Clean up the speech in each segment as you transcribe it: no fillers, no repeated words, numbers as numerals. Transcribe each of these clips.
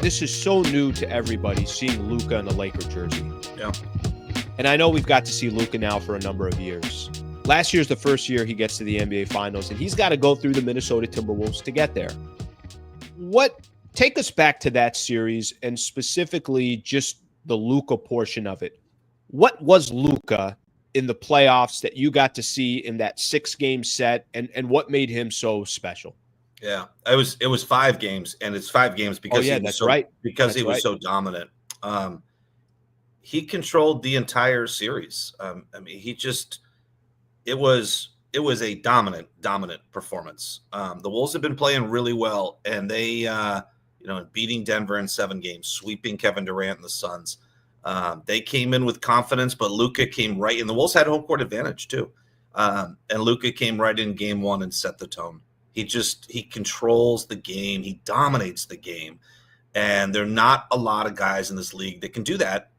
This is so new to everybody, seeing Luka in the Laker jersey. Yeah. And I know we've got to see Luka now for a number of years. Last year's the first year he gets to the NBA Finals, and he's got to go through the Minnesota Timberwolves to get there. Take us back to that series and specifically just the Luka portion of it. What was Luka in the playoffs that you got to see in that 6-game set, and what made him so special? Yeah, it was 5 games, and it's 5 games because he was so dominant. He controlled the entire series. It was a dominant performance. The Wolves have been playing really well, and they beating Denver in 7 games, sweeping Kevin Durant and the Suns. They came in with confidence, but Luka came right in. The Wolves had home court advantage too, and Luka came right in game 1 and set the tone. He controls the game. He dominates the game. And there are not a lot of guys in this league that can do that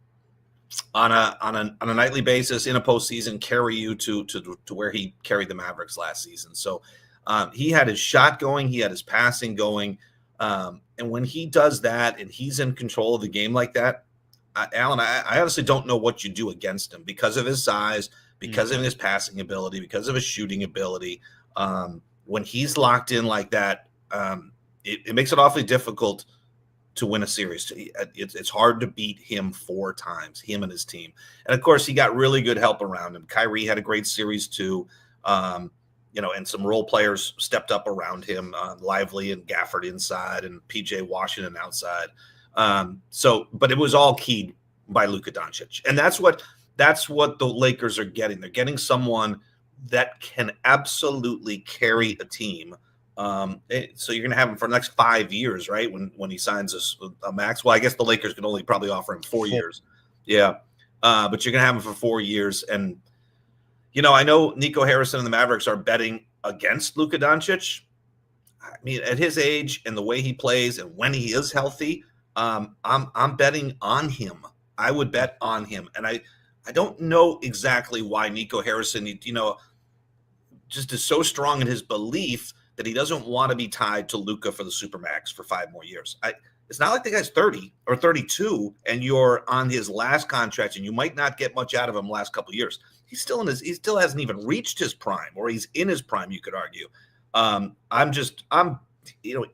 on a nightly basis in a postseason, carry you to where he carried the Mavericks last season. So he had his shot going. He had his passing going. And when he does that and he's in control of the game like that, Alan, I honestly don't know what you do against him because of his size, because of his passing ability, because of his shooting ability. When he's locked in like that, it makes it awfully difficult to win a series. It's hard to beat him 4 times, him and his team. And, of course, he got really good help around him. Kyrie had a great series too, and some role players stepped up around him, Lively and Gafford inside and P.J. Washington outside. But it was all keyed by Luka Doncic. And that's what the Lakers are getting. They're getting someone that can absolutely carry a team. So you're going to have him for the next 5 years, right? When he signs a max. Well, I guess the Lakers can only probably offer him 4 years. Yeah. But you're going to have him for 4 years. And, I know Nico Harrison and the Mavericks are betting against Luka Doncic. I mean, at his age and the way he plays and when he is healthy, I'm betting on him. I would bet on him. And I don't know exactly why Nico Harrison, just is so strong in his belief that he doesn't want to be tied to Luka for the Supermax for 5 more years. It's not like the guy's 30 or 32 and you're on his last contract and you might not get much out of him last couple of years. He still hasn't even reached his prime, or he's in his prime, you could argue.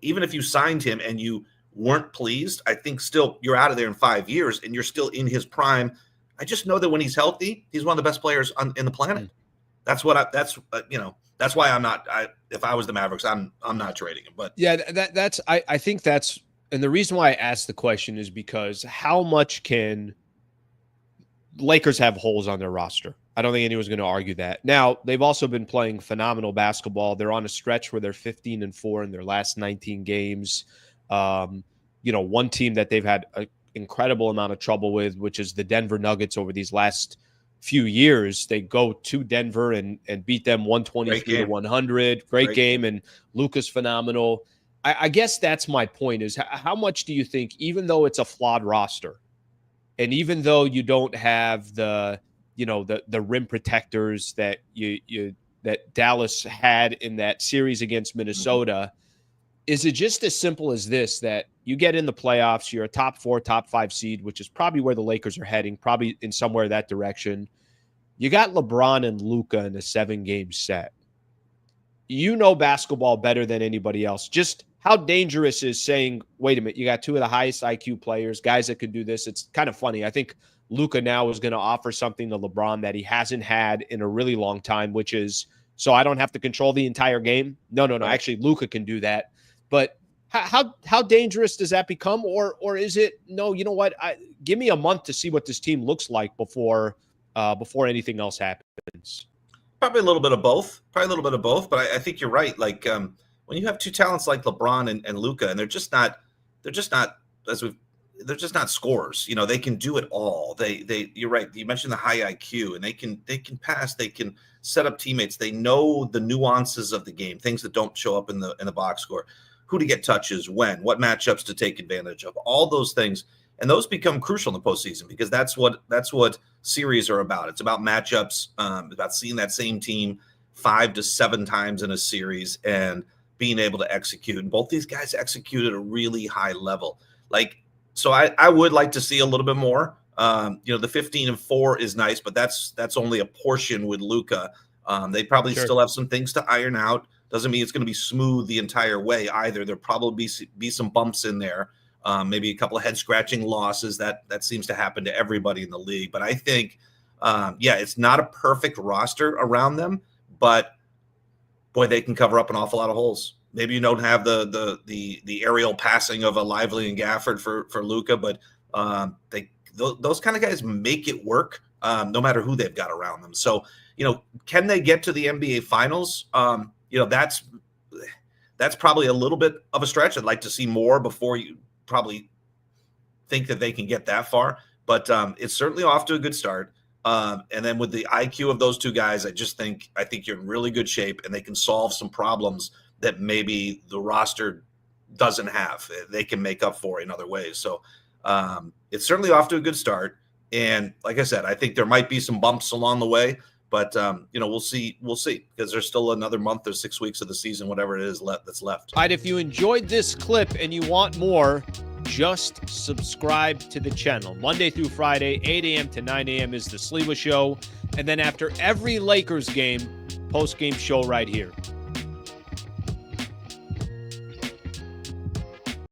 Even if you signed him and you weren't pleased, I think still you're out of there in 5 years and you're still in his prime. I just know that when he's healthy, he's one of the best players in the planet. That's why I'm not. If I was the Mavericks, I'm not trading him. But yeah, I think that's, and the reason why I asked the question is because how much can Lakers have holes on their roster? I don't think anyone's going to argue that. Now, they've also been playing phenomenal basketball. They're on a stretch where they're 15-4 in their last 19 games. One team that they've had an incredible amount of trouble with, which is the Denver Nuggets over these last few years. They go to Denver and beat them 123-100. Great game, and Luka's phenomenal. I guess that's my point, is how much do you think, even though it's a flawed roster, and even though you don't have the rim protectors that that Dallas had in that series against Minnesota, is it just as simple as this, that you get in the playoffs, you're a top 4, top 5 seed, which is probably where the Lakers are heading, probably in somewhere that direction. You got LeBron and Luka in a 7-game set. Basketball better than anybody else. Just how dangerous is saying, wait a minute, you got 2 of the highest IQ players, guys that could do this. It's kind of funny. I think Luka now is going to offer something to LeBron that he hasn't had in a really long time, which is, so I don't have to control the entire game. No. Actually, Luka can do that. But how dangerous does that become? Or is it, no, you know what? Give me a month to see what this team looks like before anything else happens. Probably a little bit of both. But I think you're right. Like when you have 2 talents like LeBron and Luka, and they're just not scorers. They can do it all. You're right. You mentioned the high IQ, and they can pass. They can set up teammates. They know the nuances of the game, things that don't show up in the box score. Who to get touches, when, what matchups to take advantage of, all those things. And those become crucial in the postseason, because that's what series are about. It's about matchups, about seeing that same team 5 to 7 times in a series and being able to execute. And both these guys execute at a really high level. Like, so I would like to see a little bit more. The 15-4 is nice, but that's only a portion with Luka. They probably Sure. still have some things to iron out. Doesn't mean it's going to be smooth the entire way either. There'll probably be some bumps in there. Maybe a couple of head scratching losses. That seems to happen to everybody in the league. But I think, it's not a perfect roster around them, but boy, they can cover up an awful lot of holes. Maybe you don't have the aerial passing of a Lively and Gafford for Luka, but those kind of guys make it work no matter who they've got around them. So, can they get to the NBA Finals? That's probably a little bit of a stretch. I'd like to see more before you probably think that they can get that far. But it's certainly off to a good start. And then with the IQ of those two guys, I think you're in really good shape, and they can solve some problems that maybe the roster doesn't have. They can make up for in other ways. So it's certainly off to a good start. And like I said, I think there might be some bumps along the way, but we'll see because there's still another month or 6 weeks of the season, whatever it is that's left. All right, if you enjoyed this clip and you want more, just subscribe to the channel. Monday through Friday, 8 a.m. to 9 a.m. is the Sliwa Show. And then after every Lakers game, post-game show right here.